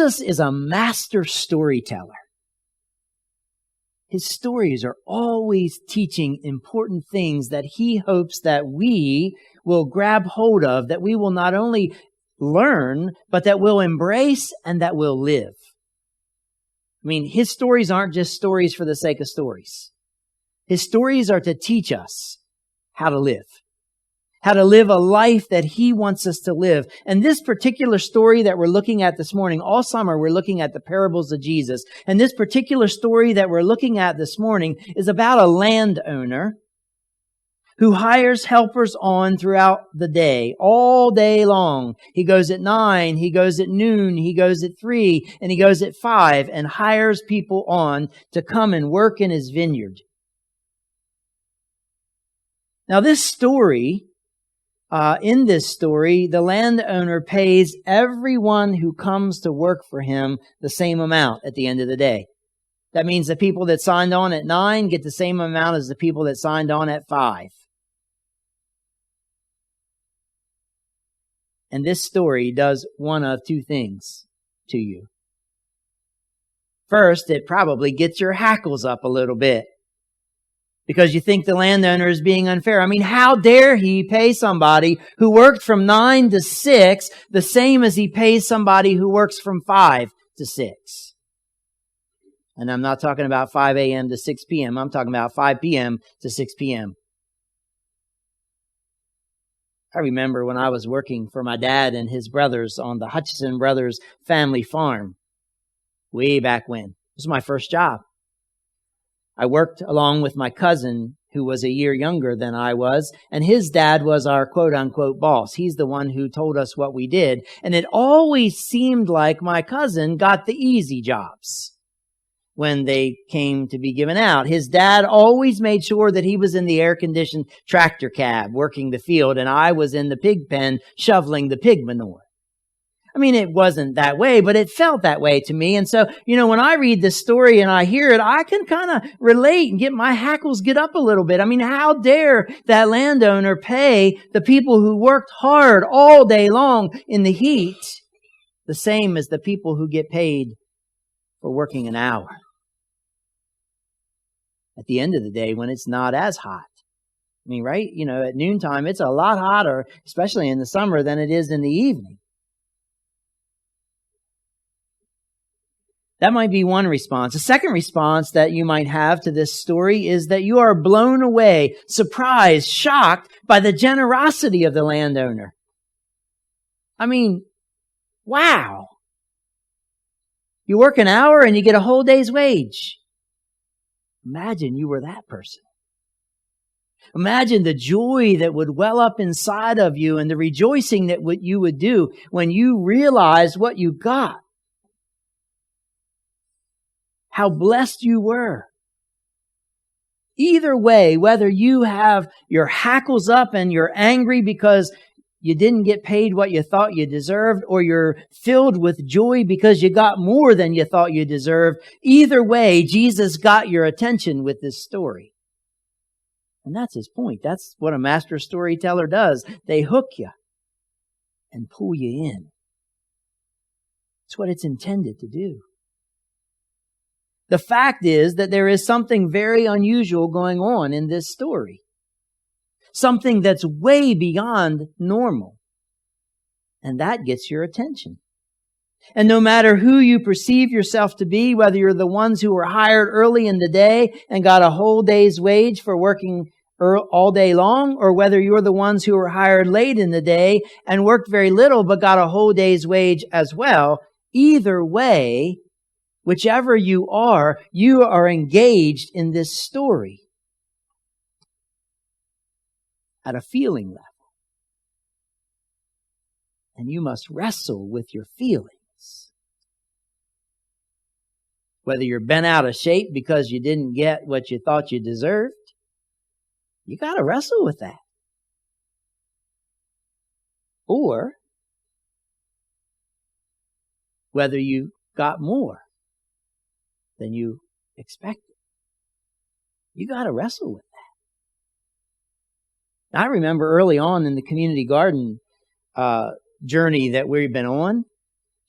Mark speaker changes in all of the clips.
Speaker 1: Jesus is a master storyteller. His stories are always teaching important things that he hopes that we will grab hold of, that we will not only learn, but that we'll embrace and that we'll live. I mean, his stories aren't just stories for the sake of stories. His stories are to teach us how to live a life that he wants us to live. And this particular story that we're looking at this morning, all summer we're looking at the parables of Jesus. And this particular story that we're looking at this morning is about a landowner who hires helpers on throughout the day, all day long. He goes at 9, he goes at noon, he goes at 3, and he goes at 5, and hires people on to come and work in his vineyard. Now this story, in this story, the landowner pays everyone who comes to work for him the same amount at the end of the day. That means the people that signed on at 9 get the same amount as the people that signed on at 5. And this story does one of two things to you. First, it probably gets your hackles up a little bit, because you think the landowner is being unfair. I mean, how dare he pay somebody who worked from 9 to 6 the same as he pays somebody who works from 5 to 6? And I'm not talking about 5 a.m. to 6 p.m. I'm talking about 5 p.m. to 6 p.m. I remember when I was working for my dad and his brothers on the Hutchison brothers family farm way back when. It was my first job. I worked along with my cousin, who was a year younger than I was, and his dad was our quote-unquote boss. He's the one who told us what we did. And it always seemed like my cousin got the easy jobs when they came to be given out. His dad always made sure that he was in the air-conditioned tractor cab working the field, and I was in the pig pen shoveling the pig manure. I mean, it wasn't that way, but it felt that way to me. And so, when I read this story and I hear it, I can kind of relate and get my hackles get up a little bit. I mean, how dare that landowner pay the people who worked hard all day long in the heat the same as the people who get paid for working an hour at the end of the day when it's not as hot. I mean, right? At noontime, it's a lot hotter, especially in the summer, than it is in the evening. That might be one response. A second response that you might have to this story is that you are blown away, surprised, shocked by the generosity of the landowner. I mean, wow. You work an hour and you get a whole day's wage. Imagine you were that person. Imagine the joy that would well up inside of you and the rejoicing that you would do when you realized what you got. How blessed you were. Either way, whether you have your hackles up and you're angry because you didn't get paid what you thought you deserved, or you're filled with joy because you got more than you thought you deserved, either way, Jesus got your attention with this story. And that's his point. That's what a master storyteller does. They hook you and pull you in. It's what it's intended to do. The fact is that there is something very unusual going on in this story. Something that's way beyond normal. And that gets your attention. And no matter who you perceive yourself to be, whether you're the ones who were hired early in the day and got a whole day's wage for working all day long, or whether you're the ones who were hired late in the day and worked very little but got a whole day's wage as well, either way, whichever you are engaged in this story at a feeling level. And you must wrestle with your feelings. Whether you're bent out of shape because you didn't get what you thought you deserved, you got to wrestle with that. Or whether you got more than you expected. You got to wrestle with that. I remember early on in the community garden journey that we've been on,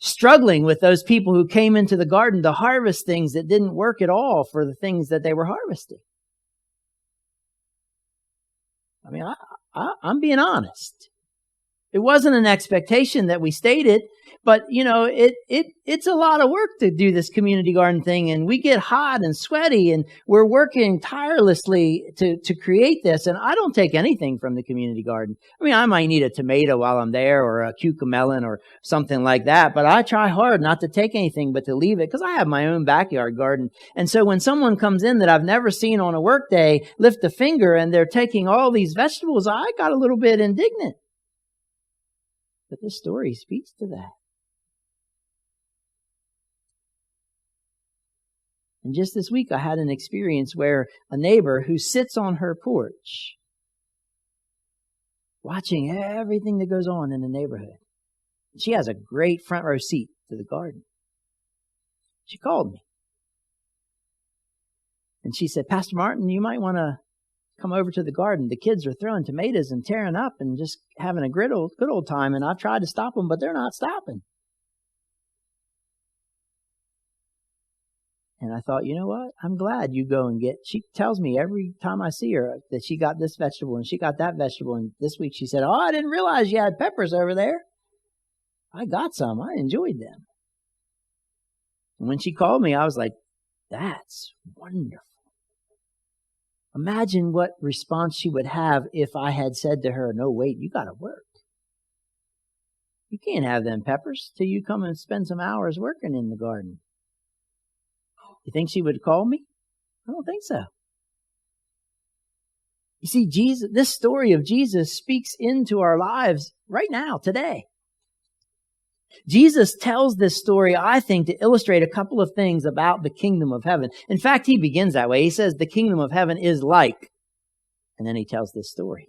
Speaker 1: struggling with those people who came into the garden to harvest things that didn't work at all for the things that they were harvesting. I mean, I'm being honest. It wasn't an expectation that we stated, but it's a lot of work to do this community garden thing, and we get hot and sweaty, and we're working tirelessly to create this. And I don't take anything from the community garden. I mean, I might need a tomato while I'm there, or a cucamelon or something like that, but I try hard not to take anything but to leave it, because I have my own backyard garden. And so when someone comes in that I've never seen on a work day lift a finger and they're taking all these vegetables, I got a little bit indignant. But this story speaks to that. And just this week, I had an experience where a neighbor who sits on her porch, watching everything that goes on in the neighborhood. She has a great front row seat to the garden. She called me. And she said, Pastor Martin, you might want to come over to the garden. The kids are throwing tomatoes and tearing up and just having a good old time. And I've tried to stop them, but they're not stopping. And I thought, you know what? I'm glad you go and get. She tells me every time I see her that she got this vegetable and she got that vegetable. And this week she said, oh, I didn't realize you had peppers over there. I got some. I enjoyed them. And when she called me, I was like, that's wonderful. Imagine what response she would have if I had said to her, no, wait, you got to work. You can't have them peppers till you come and spend some hours working in the garden. You think she would call me? I don't think so. You see, this story of Jesus speaks into our lives right now, today. Jesus tells this story, I think, to illustrate a couple of things about the kingdom of heaven. In fact, he begins that way. He says the kingdom of heaven is like, and then he tells this story.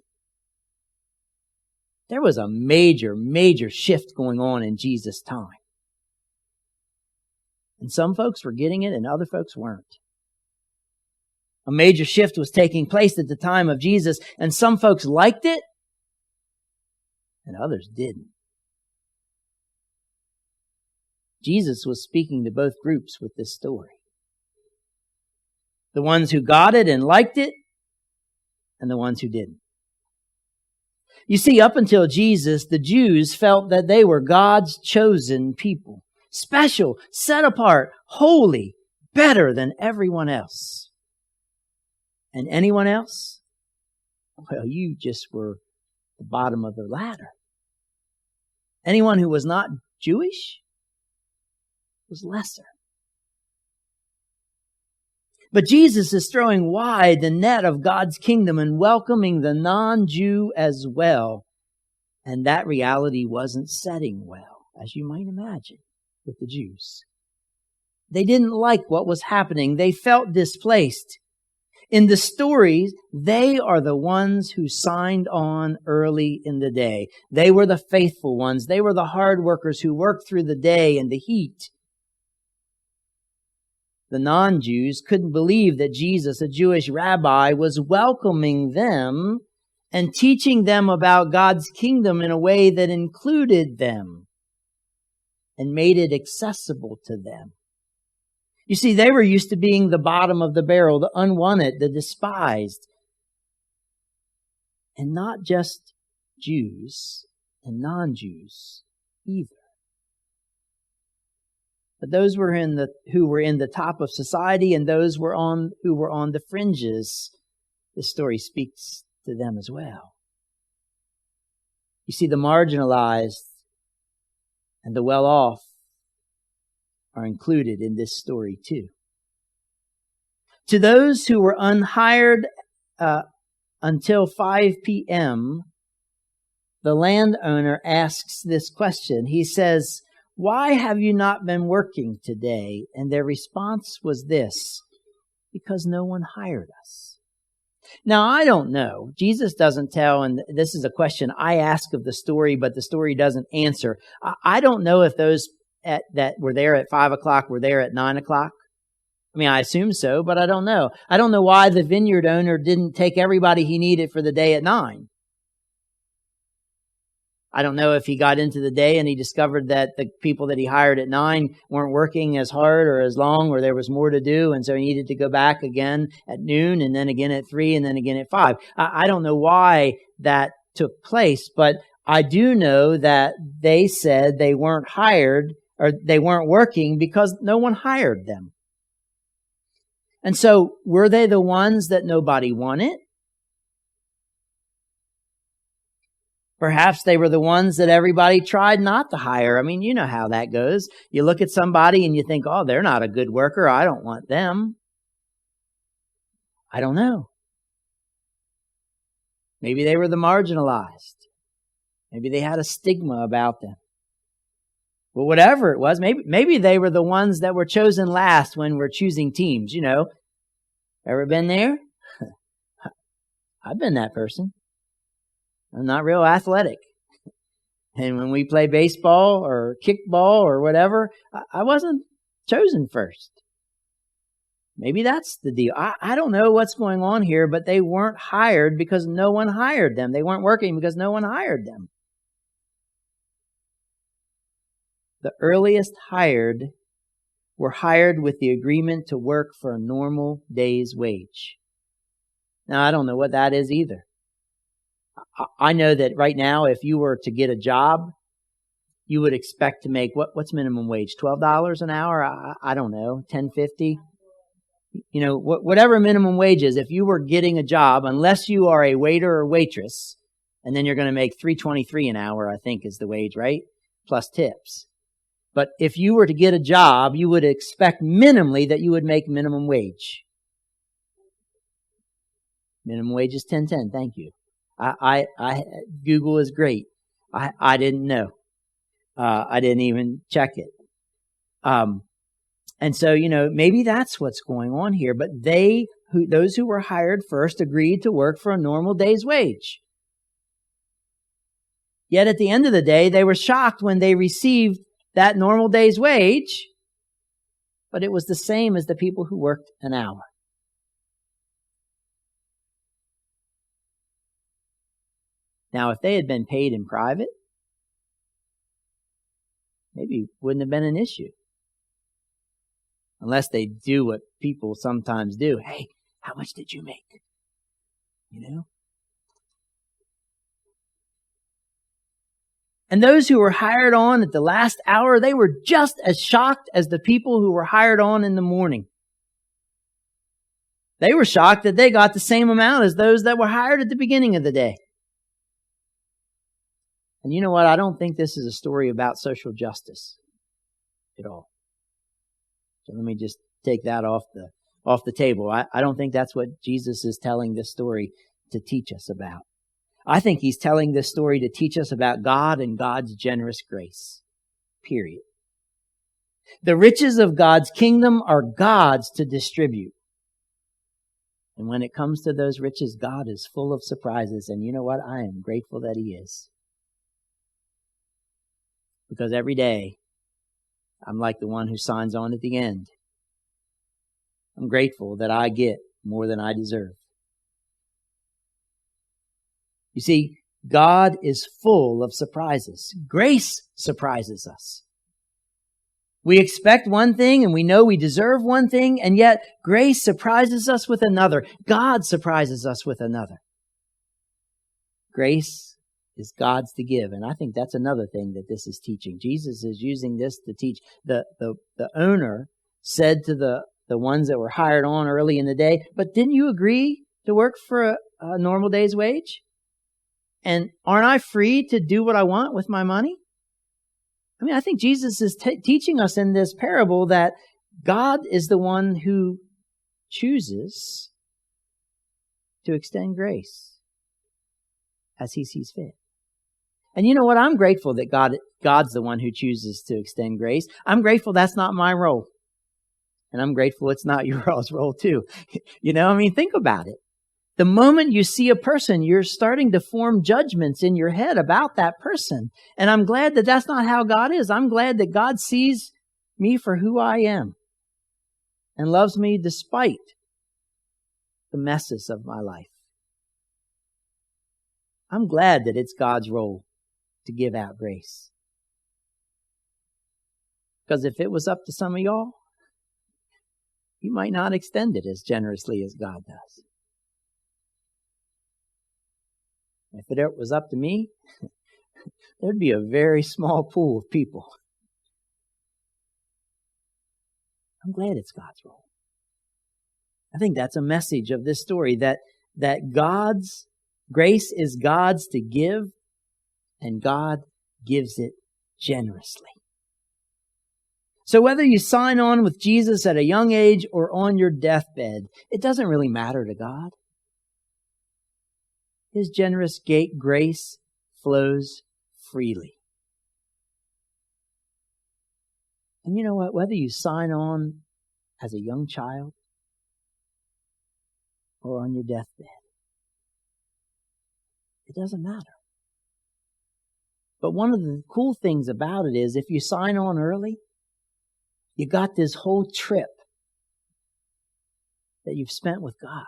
Speaker 1: There was a major, major shift going on in Jesus' time. And some folks were getting it and other folks weren't. A major shift was taking place at the time of Jesus, and some folks liked it and others didn't. Jesus was speaking to both groups with this story. The ones who got it and liked it, and the ones who didn't. You see, up until Jesus, the Jews felt that they were God's chosen people. Special, set apart, holy, better than everyone else. And anyone else? Well, you just were the bottom of the ladder. Anyone who was not Jewish was lesser. But Jesus is throwing wide the net of God's kingdom and welcoming the non-Jew as well. And that reality wasn't setting well, as you might imagine, with the Jews. They didn't like what was happening. They felt displaced. In the stories, they are the ones who signed on early in the day. They were the faithful ones. They were the hard workers who worked through the day and the heat. The non-Jews couldn't believe that Jesus, a Jewish rabbi, was welcoming them and teaching them about God's kingdom in a way that included them and made it accessible to them. You see, they were used to being the bottom of the barrel, the unwanted, the despised. And not just Jews and non-Jews either. But those who were in the top of society and those who were on the fringes, this story speaks to them as well. You see, the marginalized and the well-off are included in this story too. To those who were unhired until 5 p.m., the landowner asks this question. He says, "Why have you not been working today?" And their response was this: "Because no one hired us." Now, I don't know. Jesus doesn't tell, and this is a question I ask of the story, but the story doesn't answer. I don't know if those that were there at 5 o'clock were there at 9 o'clock. I mean, I assume so, but I don't know. I don't know why the vineyard owner didn't take everybody he needed for the day at 9. I don't know if he got into the day and he discovered that the people that he hired at 9 weren't working as hard or as long, or there was more to do. And so he needed to go back again at noon and then again at 3 and then again at 5. I don't know why that took place, but I do know that they said they weren't hired or they weren't working because no one hired them. And so were they the ones that nobody wanted? Perhaps they were the ones that everybody tried not to hire. I mean, you know how that goes. You look at somebody and you think, oh, they're not a good worker. I don't want them. I don't know. Maybe they were the marginalized. Maybe they had a stigma about them. Well, whatever it was, maybe they were the ones that were chosen last when we're choosing teams. You know, ever been there? I've been that person. I'm not real athletic. And when we play baseball or kickball or whatever, I wasn't chosen first. Maybe that's the deal. I don't know what's going on here, but they weren't hired because no one hired them. They weren't working because no one hired them. The earliest hired were hired with the agreement to work for a normal day's wage. Now, I don't know what that is either. I know that right now, if you were to get a job, you would expect to make, what's minimum wage? $12 an hour? I don't know, $10.50? You know, whatever minimum wage is, if you were getting a job, unless you are a waiter or waitress, and then you're going to make $3.23 an hour, I think is the wage, right? Plus tips. But if you were to get a job, you would expect minimally that you would make minimum wage. Minimum wage is $10.10. Thank you. Google is great. I didn't know. I didn't even check it. And so, you know, maybe that's what's going on here. But those who were hired first agreed to work for a normal day's wage. Yet at the end of the day, they were shocked when they received that normal day's wage, but it was the same as the people who worked an hour. Now, if they had been paid in private, maybe it wouldn't have been an issue. Unless they do what people sometimes do. Hey, how much did you make? You know? And those who were hired on at the last hour, they were just as shocked as the people who were hired on in the morning. They were shocked that they got the same amount as those that were hired at the beginning of the day. And you know what? I don't think this is a story about social justice at all. So let me just take that off the table. I don't think that's what Jesus is telling this story to teach us about. I think he's telling this story to teach us about God and God's generous grace. Period. The riches of God's kingdom are God's to distribute. And when it comes to those riches, God is full of surprises. And you know what? I am grateful that he is. Because every day, I'm like the one who signs on at the end. I'm grateful that I get more than I deserve. You see, God is full of surprises. Grace surprises us. We expect one thing and we know we deserve one thing, and yet grace surprises us with another. God surprises us with another. Grace is God's to give. And I think that's another thing that this is teaching. Jesus is using this to teach. The owner said to the ones that were hired on early in the day, but didn't you agree to work for a normal day's wage? And aren't I free to do what I want with my money? I mean, I think Jesus is teaching us in this parable that God is the one who chooses to extend grace as he sees fit. And you know what? I'm grateful that God's the one who chooses to extend grace. I'm grateful that's not my role. And I'm grateful it's not your all's role too. You know, I mean, think about it. The moment you see a person, you're starting to form judgments in your head about that person. And I'm glad that that's not how God is. I'm glad that God sees me for who I am and loves me despite the messes of my life. I'm glad that it's God's role to give out grace. Because if it was up to some of y'all, you might not extend it as generously as God does. If it was up to me, there'd be a very small pool of people. I'm glad it's God's role. I think that's a message of this story, that God's grace is God's to give, and God gives it generously. So whether you sign on with Jesus at a young age or on your deathbed, it doesn't really matter to God. His generous grace flows freely. And you know what? Whether you sign on as a young child or on your deathbed, it doesn't matter. But one of the cool things about it is if you sign on early, you got this whole trip that you've spent with God.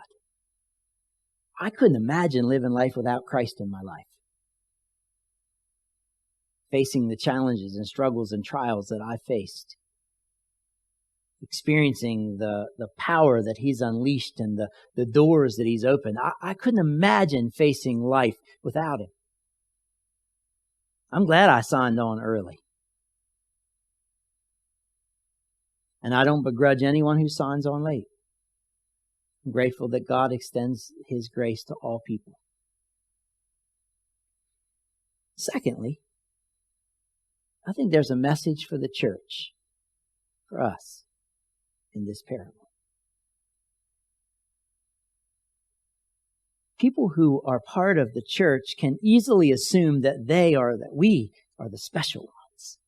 Speaker 1: I couldn't imagine living life without Christ in my life. Facing the challenges and struggles and trials that I faced. Experiencing the power that He's unleashed and the doors that He's opened. I couldn't imagine facing life without Him. I'm glad I signed on early. And I don't begrudge anyone who signs on late. I'm grateful that God extends His grace to all people. Secondly, I think there's a message for the church, for us, in this parable. People who are part of the church can easily assume that we are the special ones.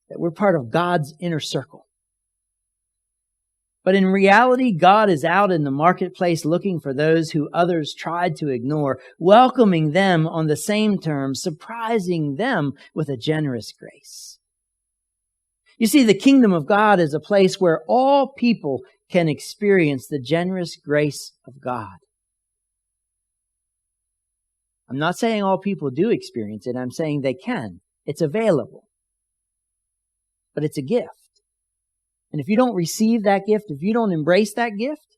Speaker 1: That we're part of God's inner circle. But in reality, God is out in the marketplace looking for those who others tried to ignore, welcoming them on the same terms, surprising them with a generous grace. You see, the kingdom of God is a place where all people can experience the generous grace of God. I'm not saying all people do experience it. I'm saying they can. It's available. But it's a gift. And if you don't receive that gift, if you don't embrace that gift,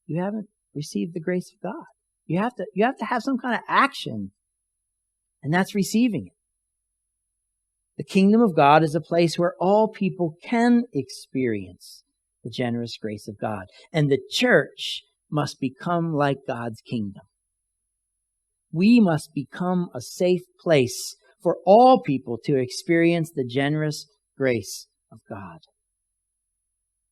Speaker 1: you haven't received the grace of God. You have to have some kind of action. And that's receiving it. The kingdom of God is a place where all people can experience the generous grace of God. And the church must become like God's kingdom. We must become a safe place for all people to experience the generous grace of God.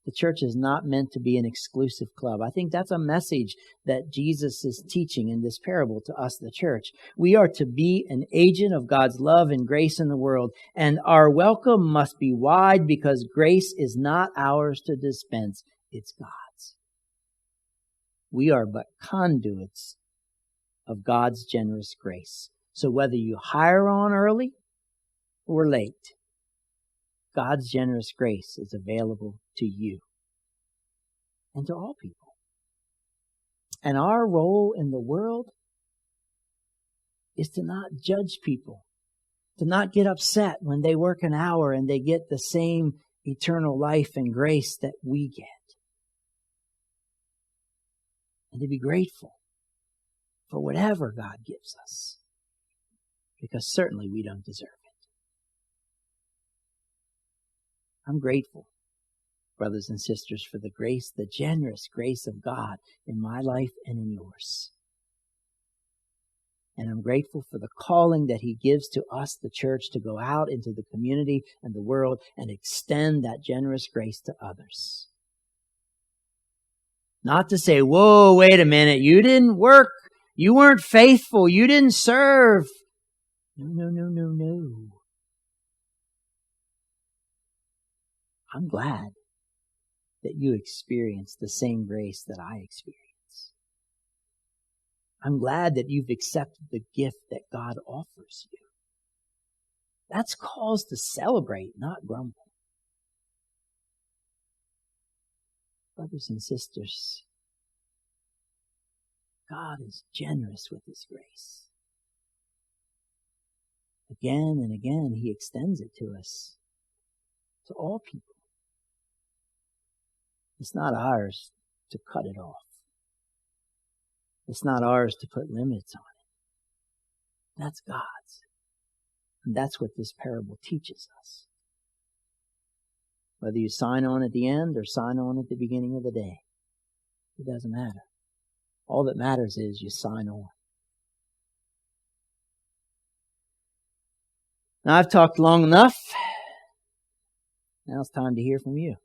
Speaker 1: The church is not meant to be an exclusive club. I think that's a message that Jesus is teaching in this parable to us, the church. We are to be an agent of God's love and grace in the world, and our welcome must be wide because grace is not ours to dispense. It's God's. We are but conduits of God's generous grace. So whether you hire on early or late, God's generous grace is available to you and to all people. And our role in the world is to not judge people, to not get upset when they work an hour and they get the same eternal life and grace that we get. And to be grateful for whatever God gives us, because certainly we don't deserve it. I'm grateful, brothers and sisters, for the grace, the generous grace of God in my life and in yours. And I'm grateful for the calling that He gives to us, the church, to go out into the community and the world and extend that generous grace to others. Not to say, whoa, wait a minute, you didn't work, you weren't faithful, you didn't serve. No. I'm glad that you experienced the same grace that I experienced. I'm glad that you've accepted the gift that God offers you. That's cause to celebrate, not grumble. Brothers and sisters, God is generous with His grace. Again and again, He extends it to us, to all people. It's not ours to cut it off. It's not ours to put limits on it. That's God's. And that's what this parable teaches us. Whether you sign on at the end or sign on at the beginning of the day, it doesn't matter. All that matters is you sign on. Now I've talked long enough. Now it's time to hear from you.